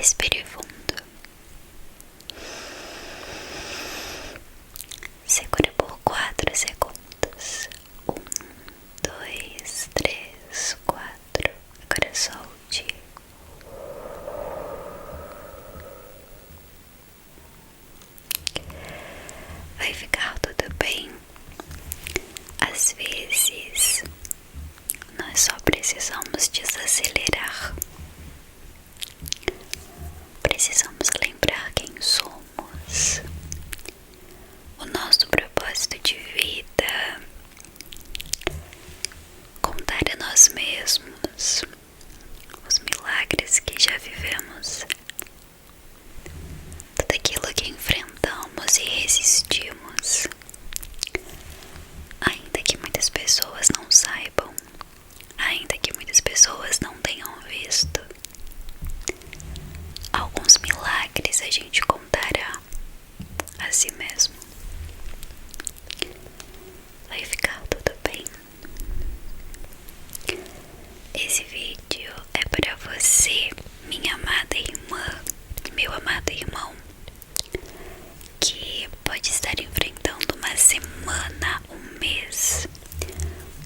Respire fundo. Segure por 4 segundos. 1, 2, 3, 4. Agora solte. Vai ficar tudo bem. Às vezes, nós só precisamos desacelerar. Precisamos lembrar quem somos, o nosso propósito de vida, contar a nós mesmos os milagres que já vivemos, tudo aquilo que enfrentamos e resistimos, ainda que muitas pessoas não saibam, ainda que muitas pessoas não tenham visto. Alguns milagres a gente contará a si mesmo. Vai ficar tudo bem. Esse vídeo é para você, minha amada irmã, meu amado irmão, que pode estar enfrentando uma semana, um mês,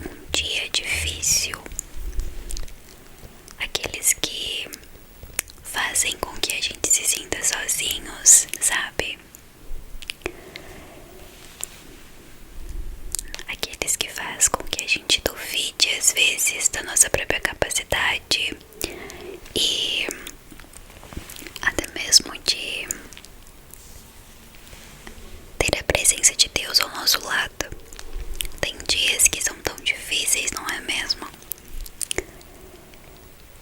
um dia difícil. Aqueles que fazem com que a gente se sinta sozinhos, sabe? Aqueles que fazem com que a gente duvide às vezes da nossa própria capacidade e até mesmo de ter a presença de Deus ao nosso lado. Tem dias que são tão difíceis, não é mesmo?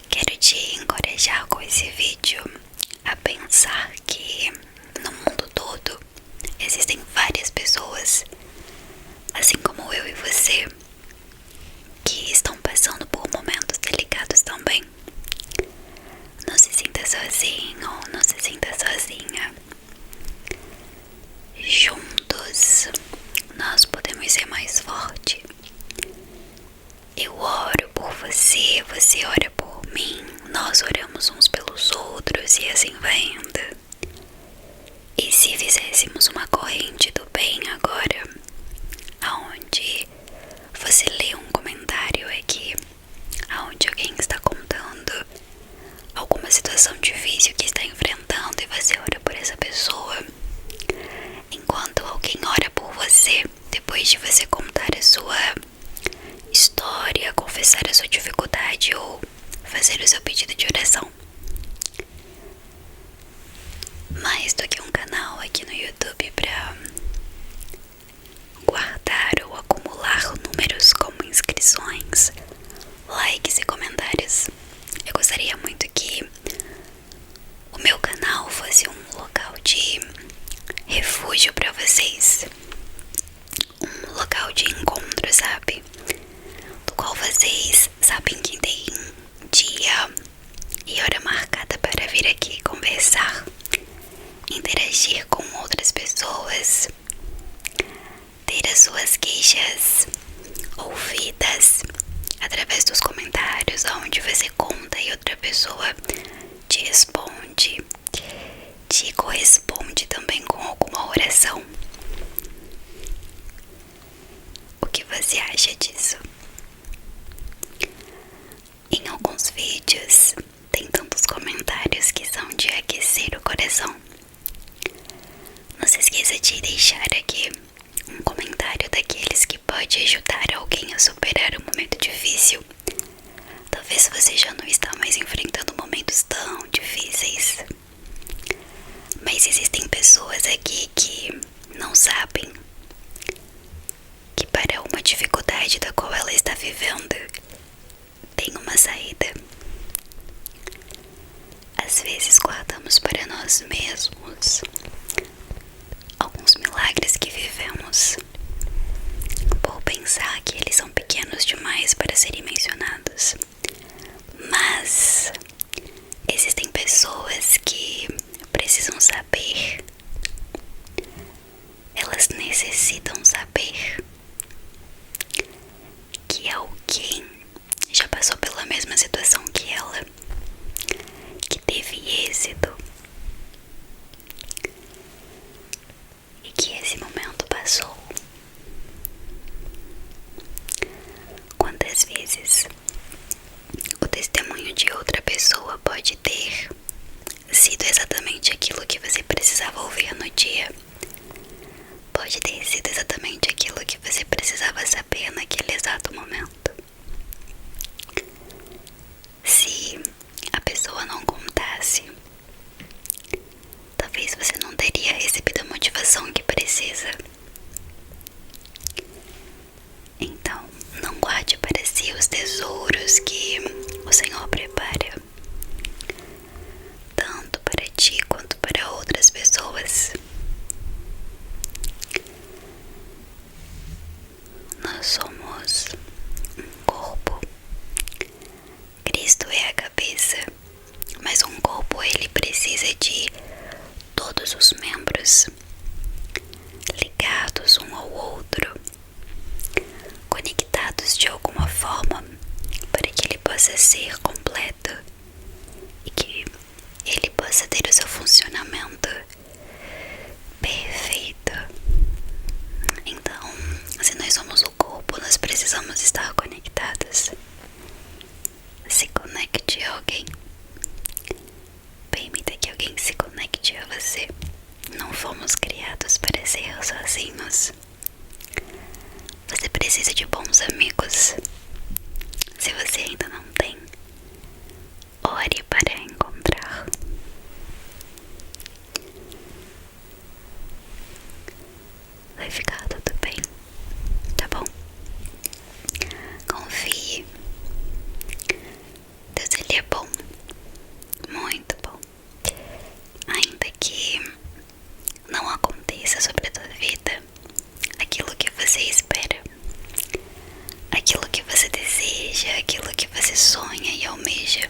Quero te encorajar com esse vídeo a pensar que no mundo todo existem várias pessoas, assim como eu e você, que estão passando por momentos delicados também. Não se sinta sozinho, não se sinta sozinha. Juntos nós podemos ser mais fortes. Eu oro por você, você ora por mim, nós oramos uns pelos outros e assim vai indo. E se fizéssemos uma corrente do bem agora, aonde você lê um comentário aqui, aonde alguém está contando alguma situação difícil que está enfrentando e você ora por essa pessoa, enquanto alguém ora por você, depois de você contar a sua história, confessar a sua dificuldade ou fazer o seu pedido de oração. Mais do que um canal aqui no YouTube para guardar ou acumular números como inscrições, likes e comentários, eu gostaria muito que o meu canal fosse um local de refúgio para vocês, um local de encontro, sabe? Do qual vocês sabem que tem dia e hora marcada para vir aqui conversar, interagir com outras pessoas, ter as suas queixas ouvidas através dos comentários, onde você conta e outra pessoa te responde, te corresponde também com alguma oração. O que você acha disso? Em alguns vídeos tem tantos comentários que são de aquecer o coração. Não se esqueça de deixar aqui um comentário daqueles que pode ajudar alguém a superar um momento difícil. Talvez você já não está mais enfrentando momentos tão difíceis, mas existem pessoas aqui que não sabem que para uma dificuldade da qual ela está vivendo tem uma saída. Às vezes guardamos para nós mesmos alguns milagres que vivemos, por pensar que eles são pequenos demais para serem mencionados. Mas existem pessoas que precisam saber, elas necessitam saber que alguém já passou pela mesma situação que ela, que teve êxito, pessoa pode ter sido exatamente aquilo que você precisava ouvir no dia. Pode ter sido exatamente aquilo que você precisava saber naquele exato momento. Se a pessoa não contasse, talvez você não teria recebido a motivação que precisa. Então, não guarde para si os tesouros que o Senhor prepara, tanto para ti quanto para outras pessoas. Nós somos um corpo. Cristo é a cabeça, mas um corpo ele precisa de todos os membros ligados um ao outro, conectados de alguma forma para que ele possa ser completo e que ele possa ter o seu funcionamento perfeito. Então, se nós somos o corpo, nós precisamos estar conectados. Se conecte a alguém. Permita que alguém se conecte a você. Não fomos criados para ser sozinhos. Você precisa de bons amigos. Se você ainda não tem, ore para encontrar. Vai ficar tudo bem, tá bom? Confie. Deus ele é bom, muito bom. Ainda que não aconteça sobre a tua vida aquilo que você espera, aquilo que você deseja, aquilo que você sonha e almeja,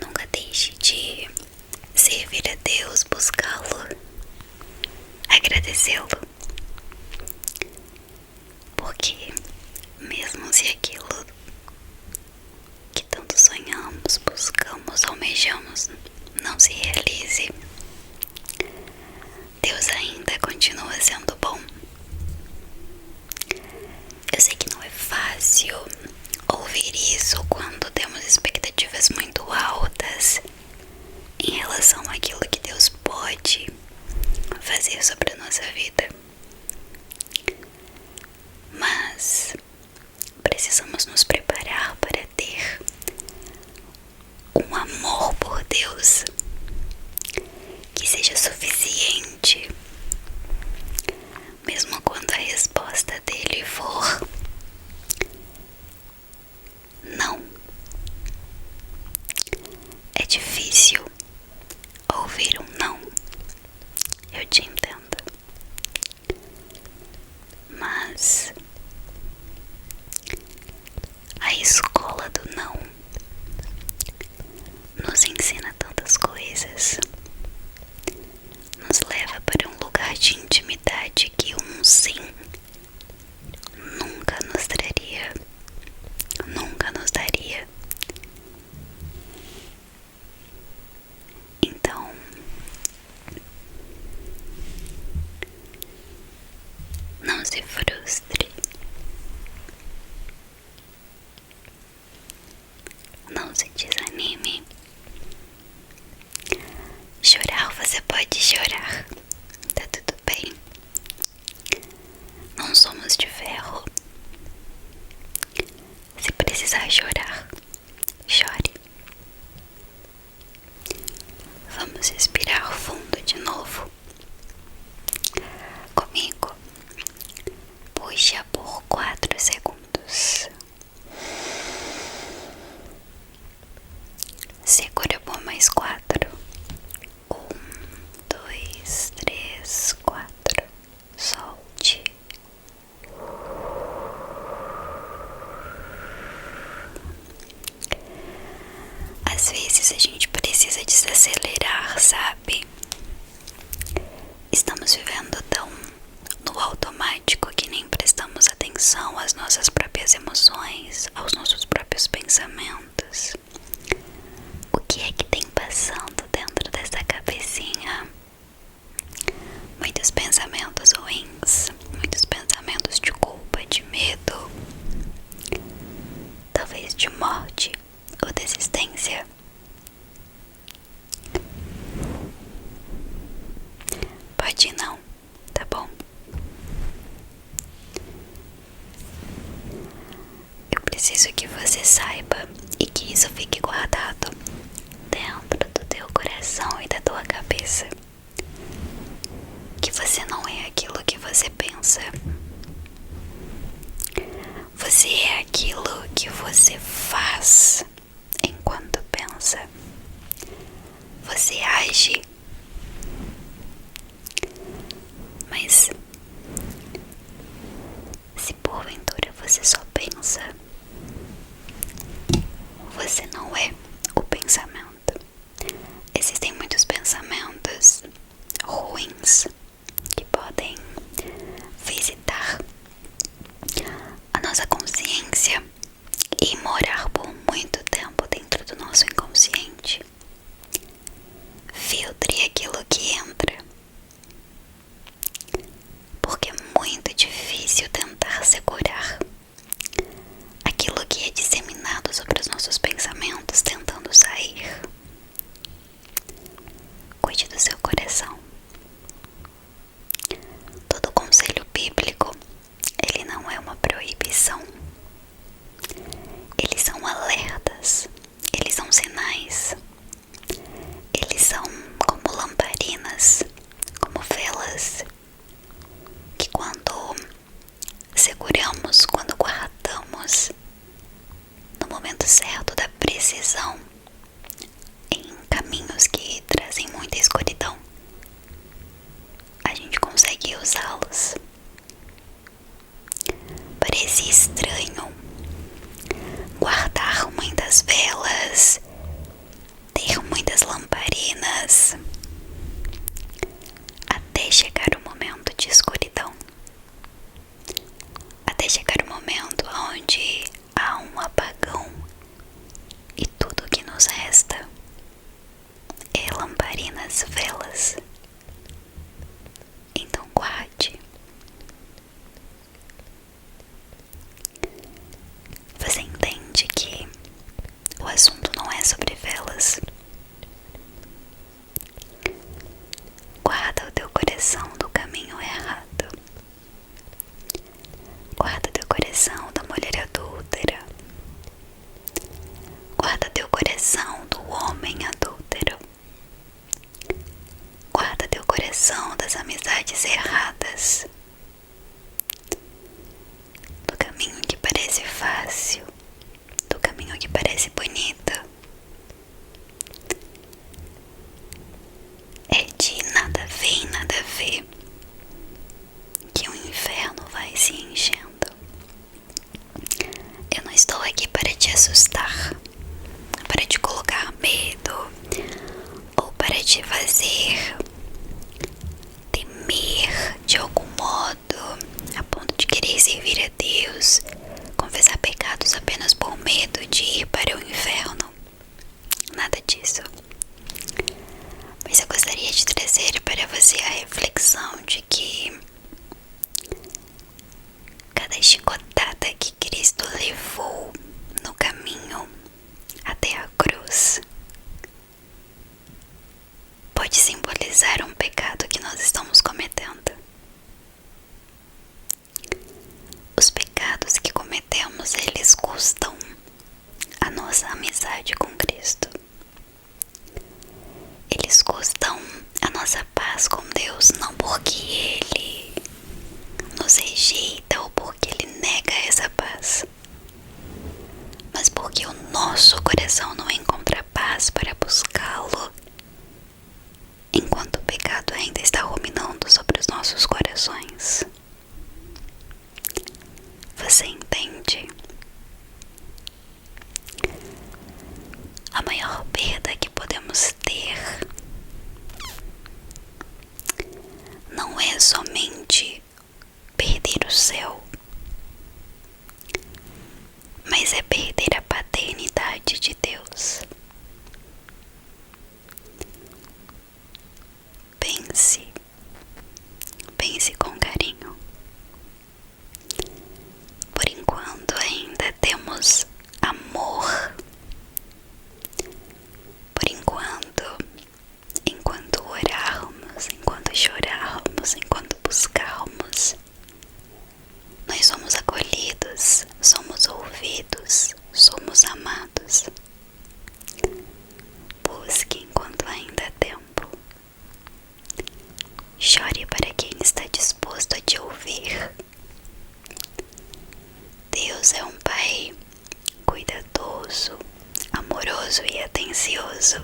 nunca deixe de servir a Deus, buscá-lo, agradecê-lo, porque mesmo se aquilo que tanto sonhamos, buscamos, almejamos não se realize, Deus ainda continua sendo bom. Eu sei que não é fácil ouvir isso quando temos expectativas muito altas em relação àquilo que Deus pode fazer sobre a nossa vida. Mas precisamos nos preparar para ter um amor por Deus que seja suficiente, mesmo quando a resposta dele for não. É difícil ouvir um não, eu te entendo, mas a escola do não nos ensina tantas coisas, nos leva para um lugar de intimidade que um sim nunca nos traria, nunca nos daria. Então, não se frustre, não se desanime. Chorar, você pode chorar, tá tudo bem. Não somos de ferro. Se precisar chorar, chore. Vamos respirar fundo de novo. Comigo. Puxa por 4 segundos. Segura por mais 4. 1, 2, 3, 4. Solte. Às vezes a gente precisa desacelerar, sabe? Estamos vivendo tão no automático que nem prestamos atenção às nossas próprias emoções, aos nossos próprios pensamentos. O que é que tem passando dentro dessa cabecinha? Muitos pensamentos ruins, muitos pensamentos de culpa, de medo, talvez de morte, preciso que você saiba e que isso fique guardado dentro do teu coração e da tua cabeça. Que você não é aquilo que você pensa. Você é aquilo que você faz enquanto pensa. Você age. Mas se porventura você só pensa, você não é o pensamento. Existem muitos pensamentos ruins que podem visitar a nossa consciência e morar por muito tempo dentro do nosso inconsciente. Filtre aquilo que entra, porque é muito difícil tentar segurar aquilo que é disseminado sobre os nossos pensamentos tentando sair. Cuide do seu coração. Todo conselho bíblico, ele não é uma proibição. Eles são alertas, eles são sinais, eles são como lamparinas, como velas, que quando seguramos, quando guardamos no momento certo da precisão, em caminhos que trazem muita escuridão, a gente consegue usá-los. Parece estranho guardar muitas velas, ter muitas lamparinas, até chegar o momento de escuridão, até chegar o momento onde há um apagão e tudo que nos resta é lamparinas, velas. Então guarde. Você entende que o assunto não é sobre velas. Guarda o teu coração do caminho errado. Guarda teu coração da mulher adúltera. Guarda teu coração do homem adúltero. Guarda teu coração das amizades erradas. Do caminho que parece fácil. Do caminho que parece bonito. É de nada a ver, nada a ver que o inferno vai se enchendo. Eu não estou aqui para te assustar, para te colocar medo ou para te fazer temer de algum modo a ponto de querer servir a Deus, confessar pecados apenas por medo de ir para o inferno. Nada disso. Mas eu gostaria de trazer para você a reflexão de que cada chicotada que Cristo levou no caminho até a cruz pode simbolizar um pecado que nós estamos cometendo. Os pecados que cometemos, eles custam a nossa amizade com Cristo. Eles custam a nossa paz com Deus, não porque Ele nos rejeita ou porque Ele nega essa paz, mas porque o nosso coração não encontra paz para buscá-lo, enquanto o pecado ainda está ruminando sobre os nossos corações. Você entende? A maior perda que podemos ter não é somente perder o céu, mas é perder a paternidade de Deus. cuidadoso e atencioso.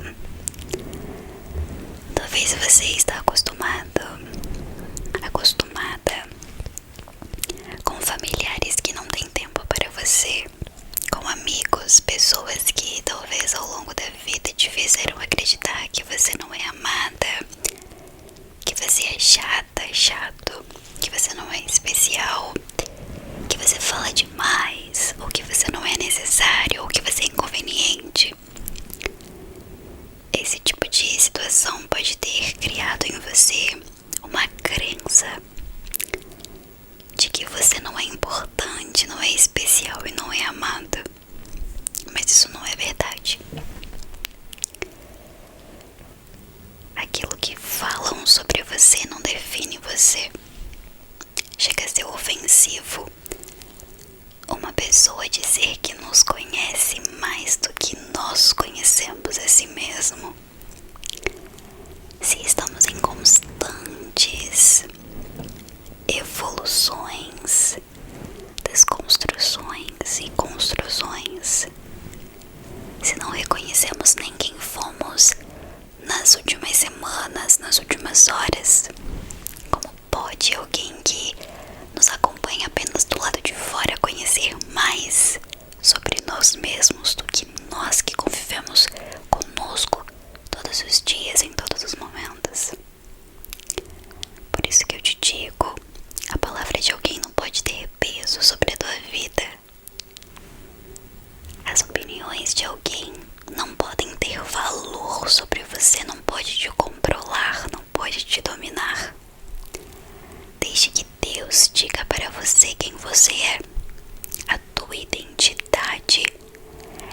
Talvez você está acostumada com familiares que não têm tempo para você, com amigos, pessoas que talvez ao longo da vida te fizeram acreditar que você não é amada, que você é chata, chato, que você não é especial, que você fala demais, ou que você não é necessário, ou que você é inconveniente. Esse tipo de situação pode ter criado em você uma crença de que você não é importante, não é especial e não é amada. Mas isso não é verdade. Aquilo que falam sobre você não define você. Chega a ser ofensivo uma pessoa dizer que nos conhece mais do que nós conhecemos a si mesmo. Se estamos em constantes evoluções, desconstruções e construções, se não reconhecemos nem quem fomos nas últimas semanas, nas últimas horas, como pode alguém que nos acompanha apenas do lado de fora conhecer mais sobre nós mesmos do que nós que convivemos conosco todos os dias, em todos os momentos? Por isso que eu te digo, a palavra de alguém não pode ter peso sobre a tua vida. As opiniões de alguém não podem ter valor sobre você, não pode te controlar, não pode te dominar. Deixe que Deus diga para você quem você é. A tua identidade,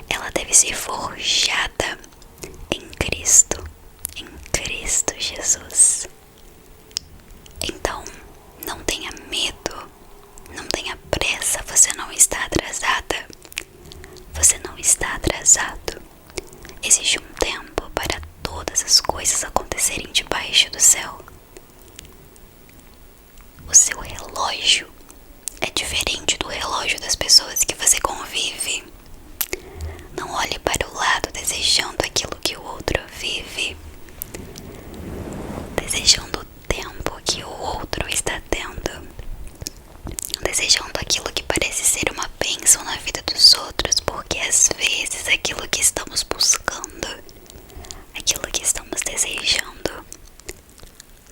ela deve ser forjada em Cristo Jesus. Então, não tenha medo, não tenha pressa, você não está atrasada. Você não está atrasado. Existe um tempo para todas as coisas acontecerem debaixo do céu. O seu relógio é diferente do relógio das pessoas que você convive. Não olhe para o lado desejando aquilo que o outro vive, desejando o tempo que o outro está tendo, desejando aquilo que parece ser uma bênção na vida dos outros, porque às vezes aquilo que estamos buscando, aquilo que estamos desejando,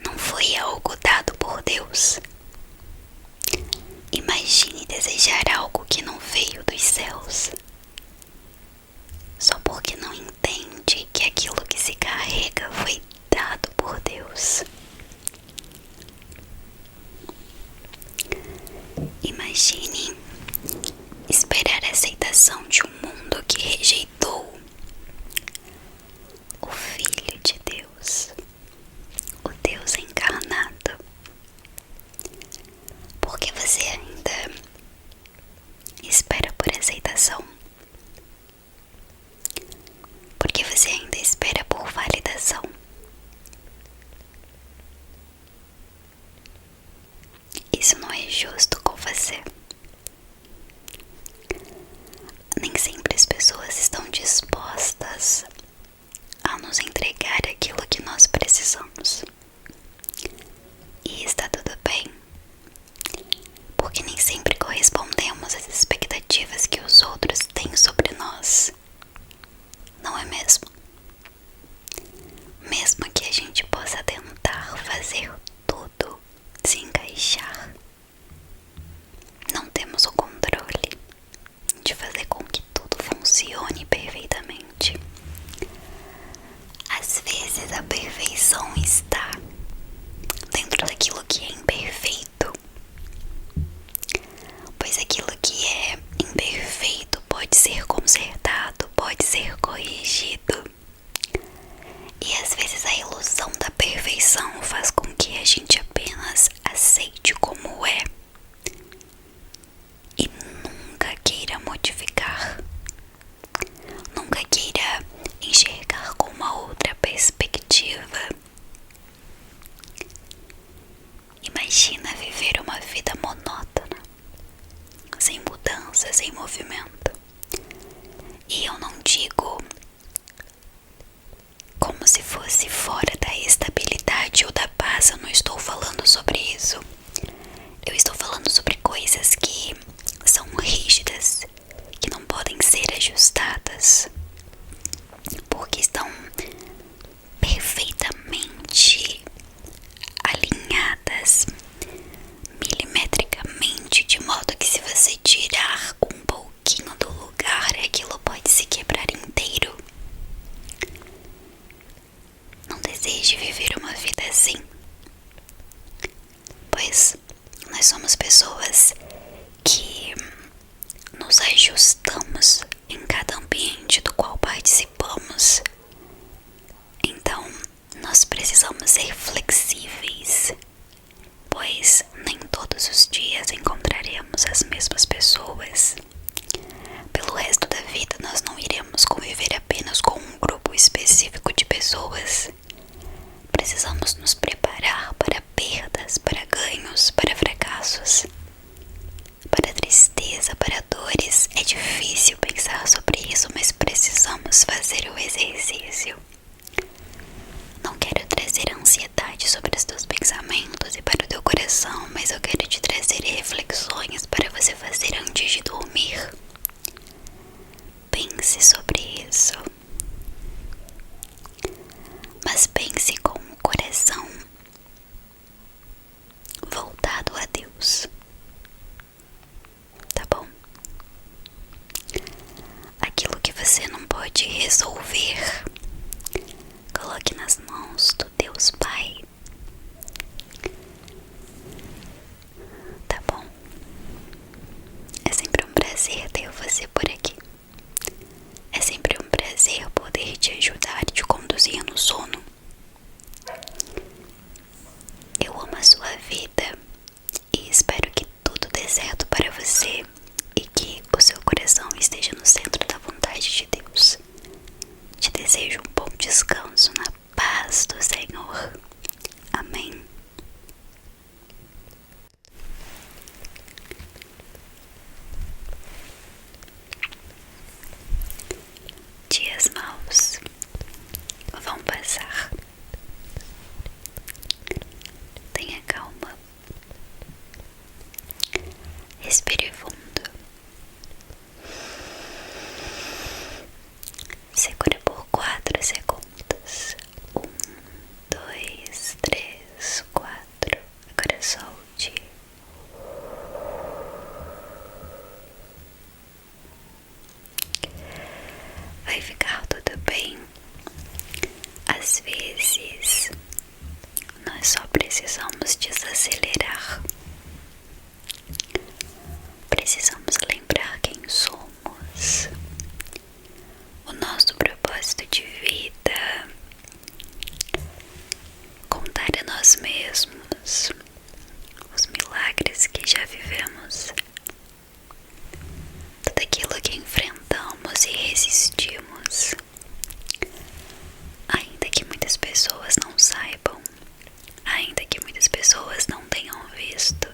não foi algo dado por Deus. Imagine desejar algo que não veio dos céus, só porque não entende que aquilo que se carrega foi dado por Deus. Imagine esperar a aceitação de um mundo que rejeitou o Filho de Deus, o Deus encarnado, porque você ainda espera por aceitação, porque você ainda espera por validação. Isso não é justo com você. Nem sempre as pessoas estão dispostas a nos entregar aquilo que nós precisamos. E está tudo bem, porque nem sempre correspondemos às expectativas que os outros têm sobre nós. Não é mesmo? Mesmo que a gente possa tentar fazer tudo se encaixar, não temos o controle de fazer com que tudo funcione perfeitamente. Às vezes a perfeição está dentro daquilo que é imperfeito, pois aquilo que é imperfeito pode ser consertado, pode ser corrigido. E às vezes a ilusão da perfeição faz com que a gente apenas aceite como é e nunca queira modificar, nunca queira enxergar com uma outra perspectiva. Imagina viver uma vida monótona, sem mudança, sem movimento. E eu não digo se fosse fora da estabilidade ou da paz. Eu não estou falando sobre isso. Eu estou falando sobre coisas que são rígidas, que não podem ser ajustadas, porque estão perfeitamente alinhadas milimetricamente, de modo que se você tirar um pouquinho do lugar, aquilo pode se quebrar inteiro. Não deseje viver uma vida assim, pois nós somos pessoas que nos ajustamos em cada ambiente do qual participamos. Então, nós precisamos ser flexíveis, pois nem todos os dias encontraremos as mesmas pessoas. Pelo resto da vida, nós não iremos conviver apenas com um grupo específico de pessoas. Precisamos nos preparar para perdas, para ganhos, para fracassos, para tristeza, para dores. É difícil pensar sobre isso, mas precisamos fazer o exercício. Não quero trazer ansiedade sobre os teus pensamentos e para o teu coração, mas eu quero te trazer reflexões para você fazer antes de dormir. Pense sobre isso, mas pense com o coração voltado a Deus, tá bom? Aquilo que você não pode resolver, coloque nas mãos do Deus Pai, tá bom? É sempre um prazer ter você por aqui. É sempre um prazer poder te ajudar e te conduzir no sono. Eu amo a sua vida e espero que tudo dê certo para você e que o seu coração esteja no centro da vontade de Deus. Te desejo um bom descanso na paz do Senhor. Amém. Dias maus vão passar. Tenha calma. Respire fundo. Segure por 4 segundos. 1, 2, 3, 4. Agora solte. Vai ficar tudo bem. Às vezes, nós só precisamos desacelerar. Precisamos lembrar quem somos, o nosso propósito de vida, contar a nós mesmos os milagres que já vivemos, tudo aquilo que enfrentamos e resistimos, ainda que muitas pessoas não saibam, ainda que muitas pessoas não tenham visto.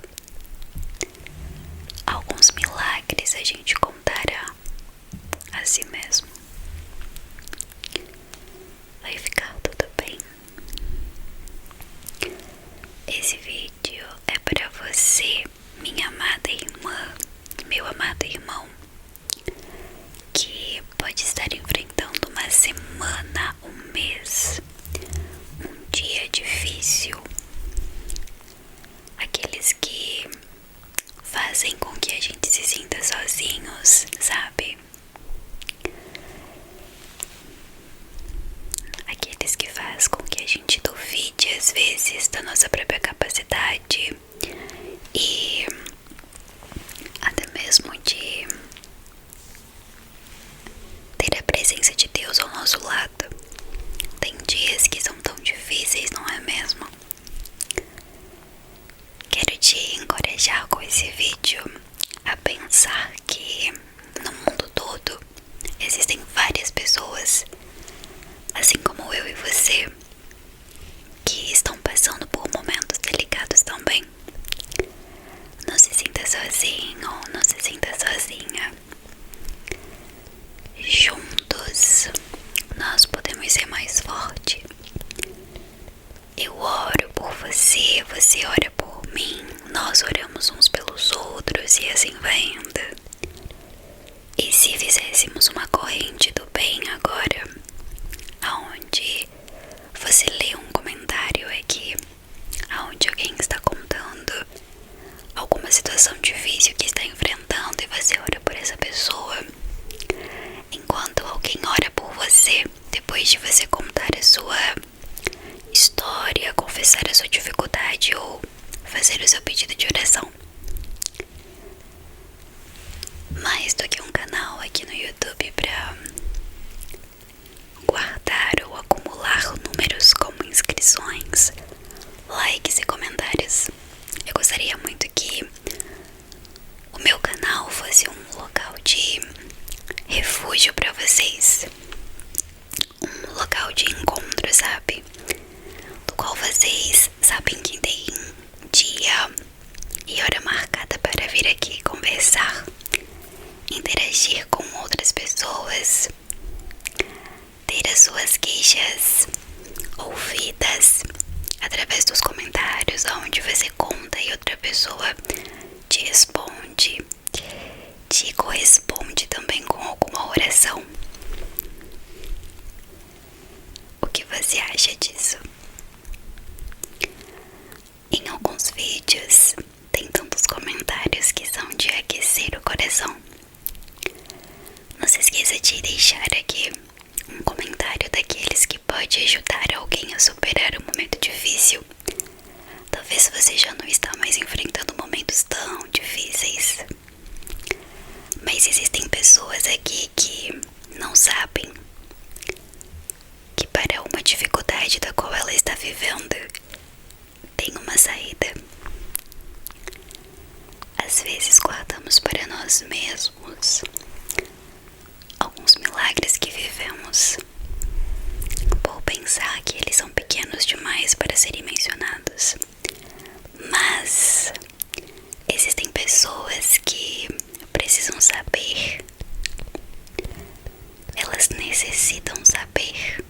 Alguns milagres a gente contará a si mesmo. Vai ficar tudo bem. Esse vídeo é para você, minha amada irmã, meu amado irmão, que pode estar enfrentando uma semana, um mês, um dia difícil. Aqueles que fazem com que a gente se sinta sozinhos, sabe? Aqueles que fazem com que a gente duvide às vezes da nossa própria capacidade e até mesmo de ter a presença de Deus ao nosso lado. Tem dias que são tão difíceis, não é mesmo? Quero te encorajar com esse vídeo a pensar que no mundo todo existem várias pessoas, assim como eu e você, que estão passando por momentos delicados também. Não se sinta sozinho, não se sinta sozinha. Juntos nós podemos ser mais fortes. você ora por mim, nós oramos uns pelos outros e assim vai indo. E se fizéssemos uma corrente do bem agora, aonde você lê um comentário aqui, aonde alguém está contando alguma situação difícil que está enfrentando e você ora por essa pessoa, enquanto alguém ora por você, depois de você contar a sua história, confessar a sua dificuldade ou fazer o seu pedido de oração. Mais do que um canal aqui no YouTube para guardar ou acumular números como inscrições, likes e comentários, eu gostaria muito que o meu canal fosse um local de refúgio para vocês, um local de encontro, sabe? Do qual vocês sabem que tem dia e hora marcada para vir aqui conversar, interagir com outras pessoas, ter as suas queixas ouvidas através dos comentários, onde você conta e outra pessoa te responde, te corresponde também com alguma oração. O que você acha disso? Em alguns vídeos tem tantos comentários que são de aquecer o coração. Não se esqueça de deixar aqui um comentário daqueles que pode ajudar alguém a superar um momento difícil. Talvez você já não está mais enfrentando momentos tão difíceis, mas existem pessoas aqui que não sabem que para uma dificuldade da qual ela está vivendo tem uma saída. Às vezes guardamos para nós mesmos alguns milagres que vivemos, por pensar que eles são pequenos demais para serem mencionados. Mas existem pessoas que precisam saber, elas necessitam saber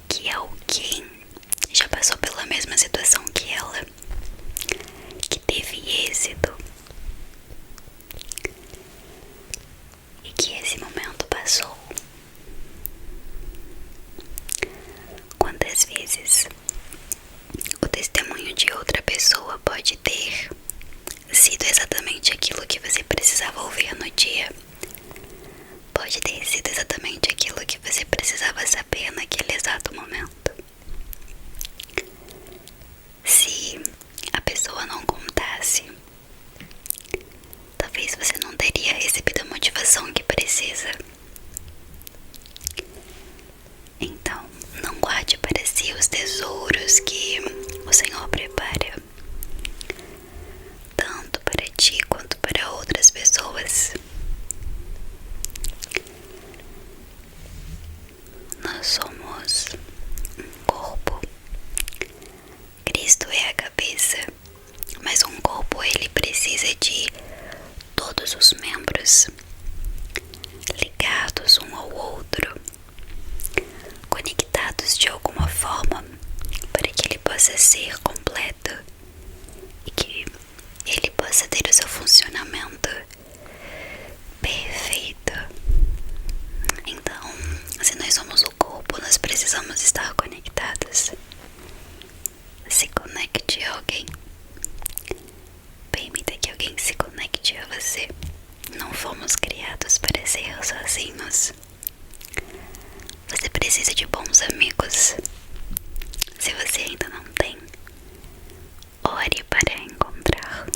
que alguém já passou pela mesma situação que ela, que teve êxito e que esse momento passou. Quantas vezes o testemunho de outra pessoa pode ter sido exatamente aquilo que você precisava ouvir no dia? Pode ter sido exatamente aquilo que você precisava saber naquele exato momento. Se a pessoa não contasse, talvez você não teria recebido a motivação que precisa. Então, não guarde para si os tesouros que o Senhor prepara, tanto para ti quanto para outras pessoas. Nós somos um corpo. Cristo é a cabeça, mas um corpo ele precisa de todos os membros ligados um ao outro, conectados de alguma forma, para que ele possa ser completo e que ele possa ter o seu funcionamento perfeito. Então, se nós somos o corpo, nós precisamos estar conectados. Se conecte a alguém. Permita que alguém se conecte a você. Não fomos criados para ser sozinhos. Você precisa de bons amigos. Se você ainda não tem, ore para encontrar.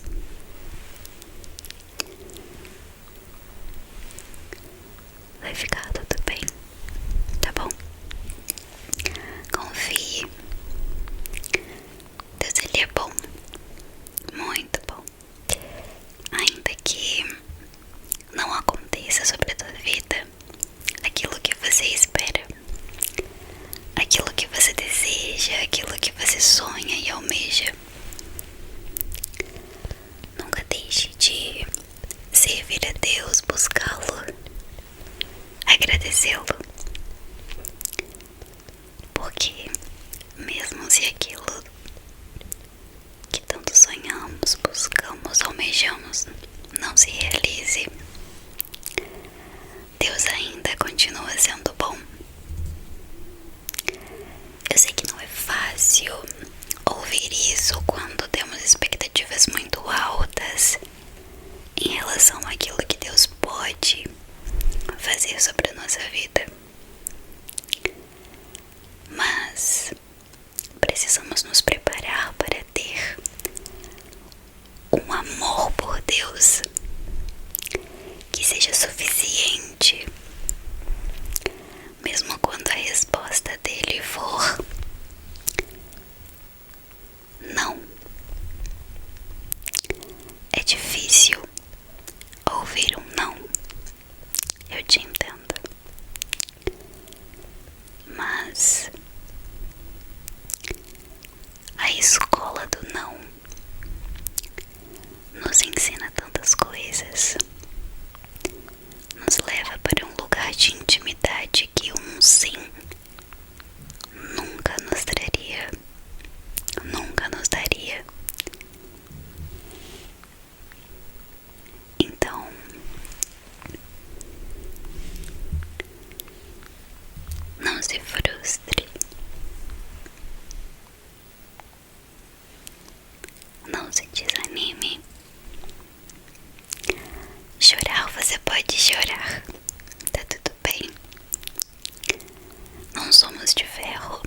Vai ficar tudo bem, tá bom? Confie. Deus ele é bom, muito bom. Ainda que não aconteça sobre a tua vida aquilo que você espera, aquilo que você deseja, aquilo que você sonha e almeja, nunca deixe de servir a Deus, buscá-lo, agradecê-lo, porque mesmo se aquilo mas a escola do não nos ensina tantas coisas, nos leva para um lugar de intimidade que um sim nunca nos traria, nunca nos daria. Então, não se frustre, não se desanime. Chorar, você pode chorar, tá tudo bem. Não somos de ferro.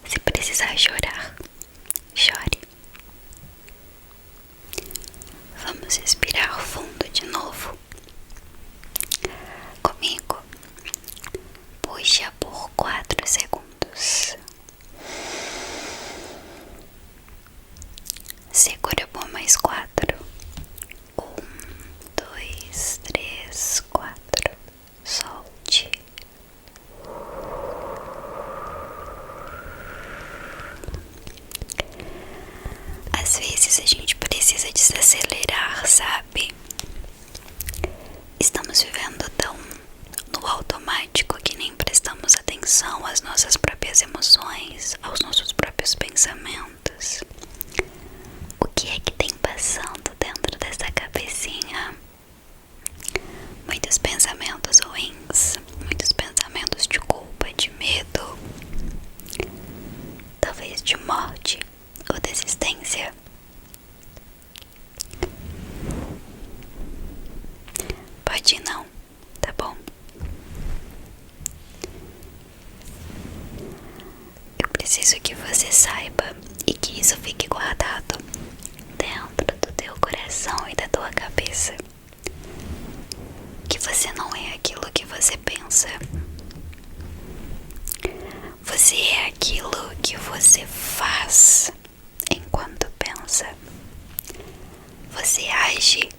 Se precisar chorar, chore. Vamos respirar fundo de novo. Comigo. Puxa por 4 segundos. Segura por mais 4. 1, 2, 3, 4. Solte. Às vezes a gente precisa desacelerar, sabe? Estamos vivendo tão no automático que nem prestamos atenção às nossas próprias emoções, aos nossos próprios pensamentos. O que é que tem passando dentro dessa cabecinha? Muitos pensamentos ruins, muitos pensamentos de culpa, de medo, talvez de morte ou desistência. Pode não, tá bom? Eu preciso que você saiba e que isso fique guardado dentro do teu coração e da tua cabeça. Que você não é aquilo que você pensa. Você é aquilo que você faz enquanto pensa. Você age.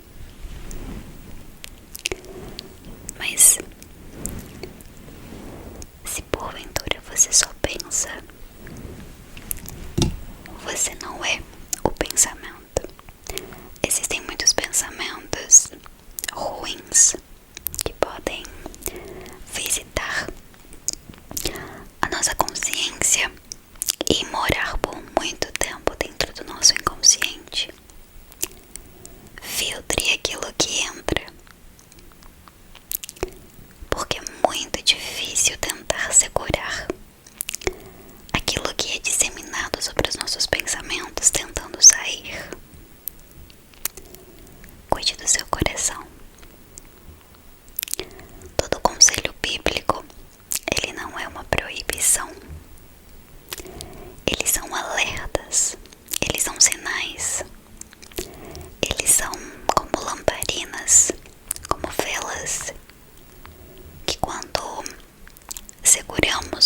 Mas se porventura você só pensa, você não é o pensamento. Existem muitos pensamentos ruins que podem visitar a nossa consciência e morar por muito tempo dentro do nosso inconsciente. Filtre aquilo que entra, porque é muito difícil tentar segurar aquilo que é disseminado sobre os nossos pensamentos tentando sair. Cuide do seu coração. Todo conselho bíblico, ele não é uma proibição. Eles são alertas, eles são sinais, eles são como lamparinas, como velas, que quando seguramos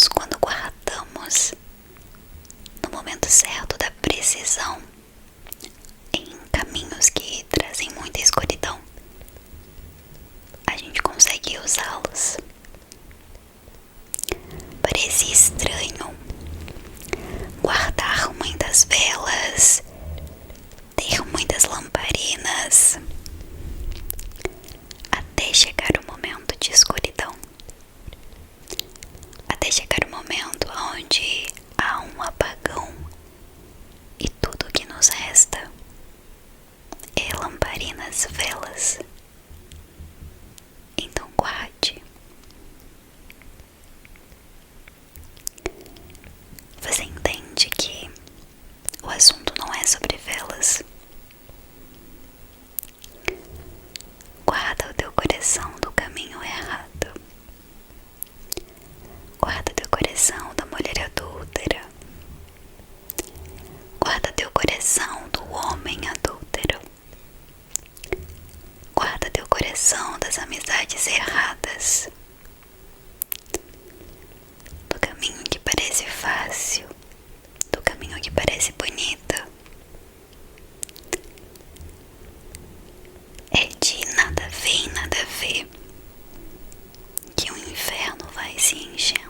vai se enchendo.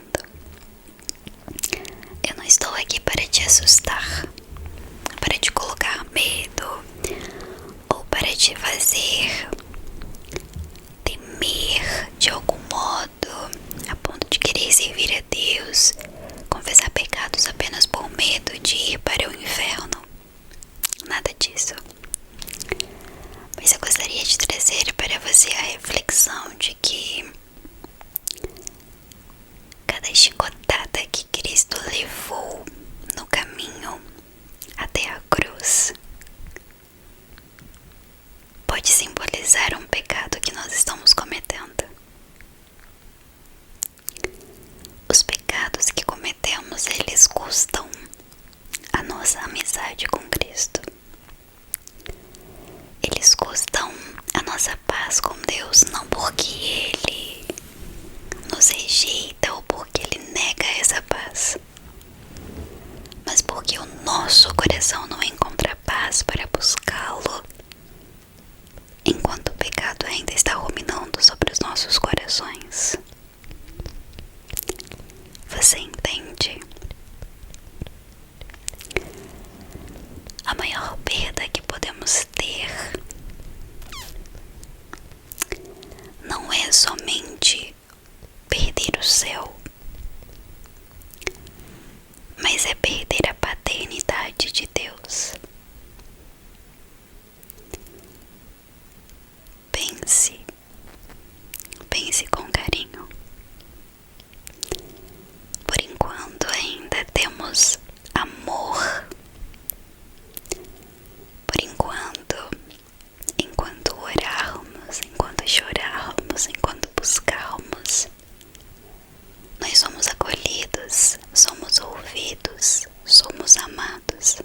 Eu não estou aqui para te assustar, para te colocar medo ou para te fazer temer de algum modo a ponto de querer servir a Deus, confessar pecados apenas por medo de ir para o inferno. Nada disso. Mas eu gostaria de trazer para você a reflexão de que cada chicotada que Cristo levou no caminho até a cruz pode simbolizar um pecado que nós estamos cometendo. Os pecados que cometemos, eles custam a nossa amizade com Cristo. Eles custam a nossa paz com Deus, não porque Ele nos rejeita ou porque Ele nega essa paz, mas porque o nosso coração não encontra paz para buscá-lo, enquanto o pecado ainda está ruminando sobre os nossos corações. Você entende? A maior perda que podemos ter não é somente perder o céu, mas é perder a paternidade de Deus. Pense com carinho. Por enquanto ainda temos amor. Por enquanto orarmos, enquanto chorarmos, enquanto buscarmos, nós somos acolhidos, somos ouvidos, somos amados.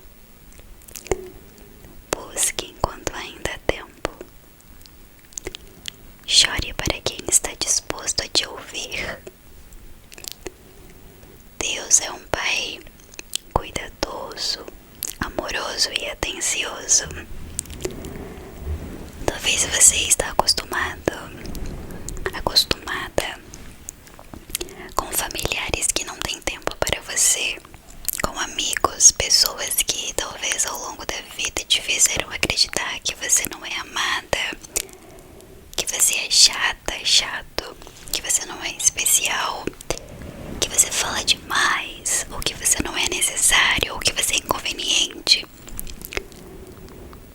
Busque enquanto ainda há tempo. Chore para quem está disposto a te ouvir. Deus é um Pai cuidadoso, amoroso e atencioso. Talvez você está acostumada com familiares que não têm tempo para você, com amigos, pessoas que talvez ao longo da vida te fizeram acreditar que você não é amada, que você é chato, que você não é especial, que você fala demais, ou que você não é necessário, ou que você é inconveniente.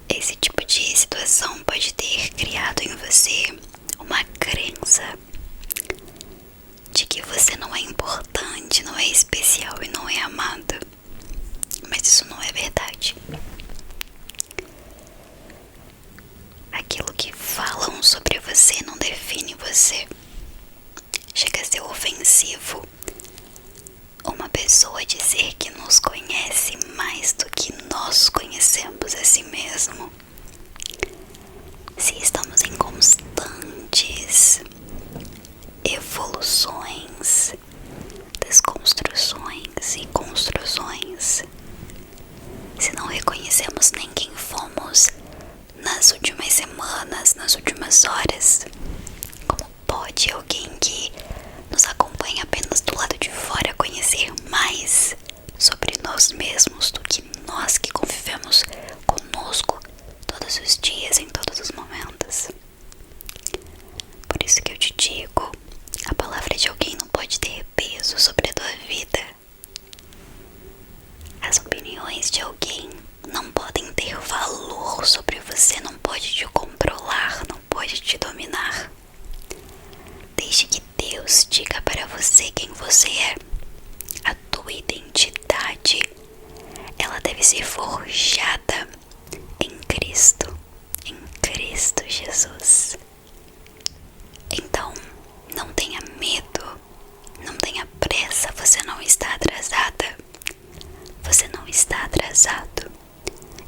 Esse tipo de situação pode ter criado em você uma crença de que você não é importante, não é especial e não é amado. Mas isso não é verdade. Aquilo que falam sobre você não define você. Chega a ser ofensivo uma pessoa dizer que nos conhece mais do que nós conhecemos a si mesmo. Se estamos em constantes evoluções, desconstruções e construções, se não reconhecemos nem quem fomos nas últimas semanas, nas últimas horas, como pode alguém que nos acompanha apenas do lado de fora conhecer mais sobre nós mesmos do que nós que convivemos conosco todos os dias, em todos os momentos? Por isso que eu te digo, a palavra de alguém não pode ter peso sobre a tua vida. As opiniões de alguém não podem ter valor sobre você, não pode te controlar, não pode te dominar. Deixe que Deus diga para você quem você é. A tua identidade, ela deve ser forjada em Cristo Jesus. Então, não tenha medo, não tenha pressa, você não está atrasada. Você não está atrasado.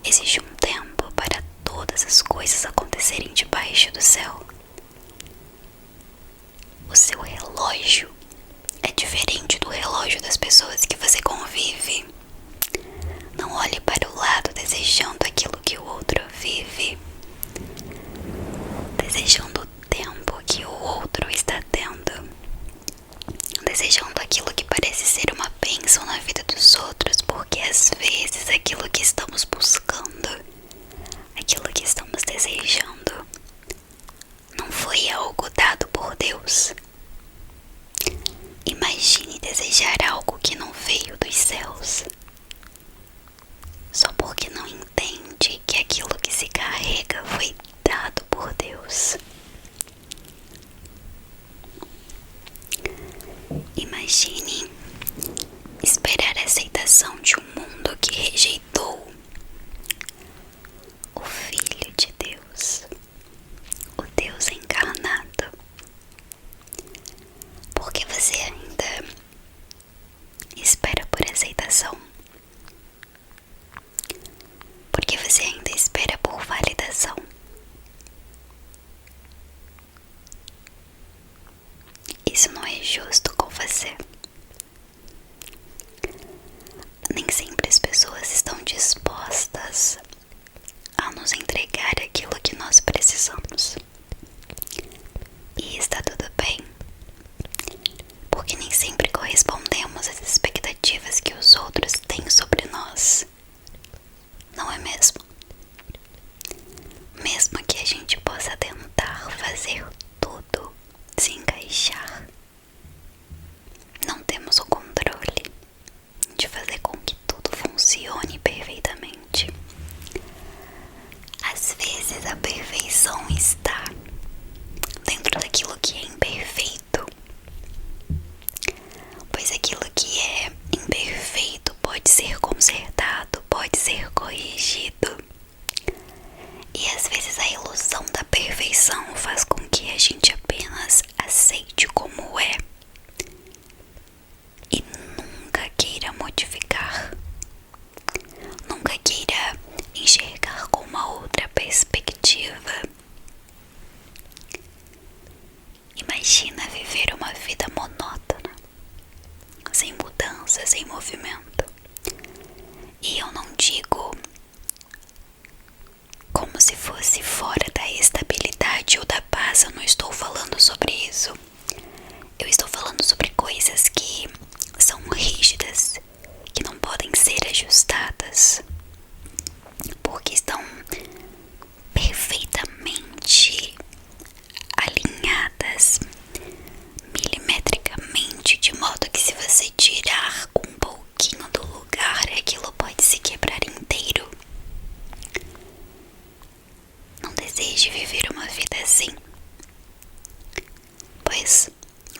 Existe um tempo para todas as coisas acontecerem debaixo do céu. O seu relógio é diferente do relógio das pessoas que você convive. Não olhe para o lado desejando a algo que não veio dos céus, só porque não entende que aquilo que se carrega foi dado por Deus. Imagine esperar a aceitação de um mundo que rejeitou o Filho de Deus, o Deus encarnado. Porque você ainda espera por aceitação? Porque você ainda espera por validação? Isso não é justo com você. Nem sempre as pessoas estão dispostas a nos entregar aquilo que nós precisamos. E está tudo bem, porque nem sempre correspondemos às expectativas que os outros têm sobre nós. Não é mesmo? Mesmo que a gente possa tentar fazer tudo se encaixar, não temos o controle de fazer com que tudo funcione perfeitamente. Às vezes a perfeição está dentro daquilo que é imperfeito, pois aquilo que é imperfeito pode ser consertado, pode ser corrigido. E às vezes a ilusão da perfeição faz com que a gente apenas aceite como é e nunca queira modificar, nunca queira enxergar com uma outra perspectiva. Imagina viver uma vida monótona, sem mudança, sem movimento. E eu não digo como se fosse fora da estabilidade ou da paz, eu não estou falando sobre isso. Eu estou falando sobre coisas que são rígidas, que não podem ser ajustadas, porque estão perfeitamente alinhadas milimetricamente, de modo que se você tirar um pouquinho do lugar, aquilo pode se quebrar inteiro. Não deseje viver uma vida assim, pois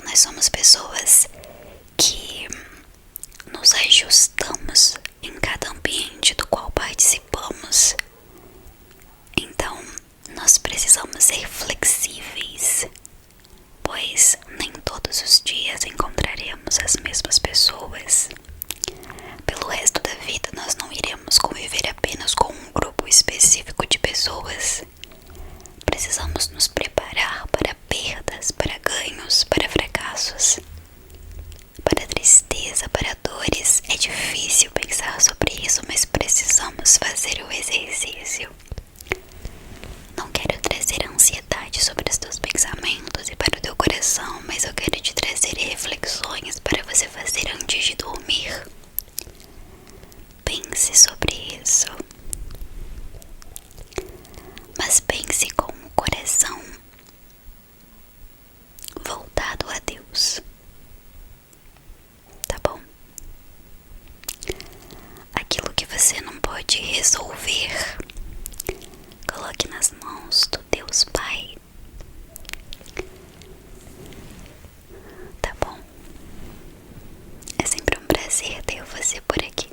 nós somos pessoas que nos ajustamos em cada ambiente do qual participamos. Então, nós precisamos ser flexíveis, pois nem todos os dias encontraremos as mesmas pessoas. Pelo resto da vida, nós não iremos conviver apenas com um grupo específico de pessoas. Precisamos nos preparar para perdas, para ganhos, para fracassos, para tristeza, para dores. É difícil pensar sobre isso, mas precisamos fazer o exercício. Não quero trazer ansiedade sobre os teus pensamentos e para o teu coração, mas eu quero te trazer reflexões para você fazer antes de dormir. Pense sobre isso, mas pense com o coração voltado a Deus, tá bom? Aquilo que você não pode resolver, coloque nas mãos do Deus Pai, tá bom? É sempre um prazer ter você por aqui.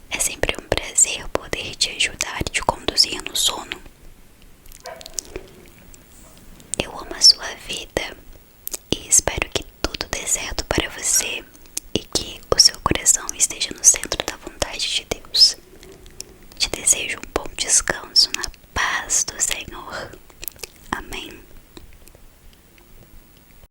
É sempre um prazer poder te ajudar.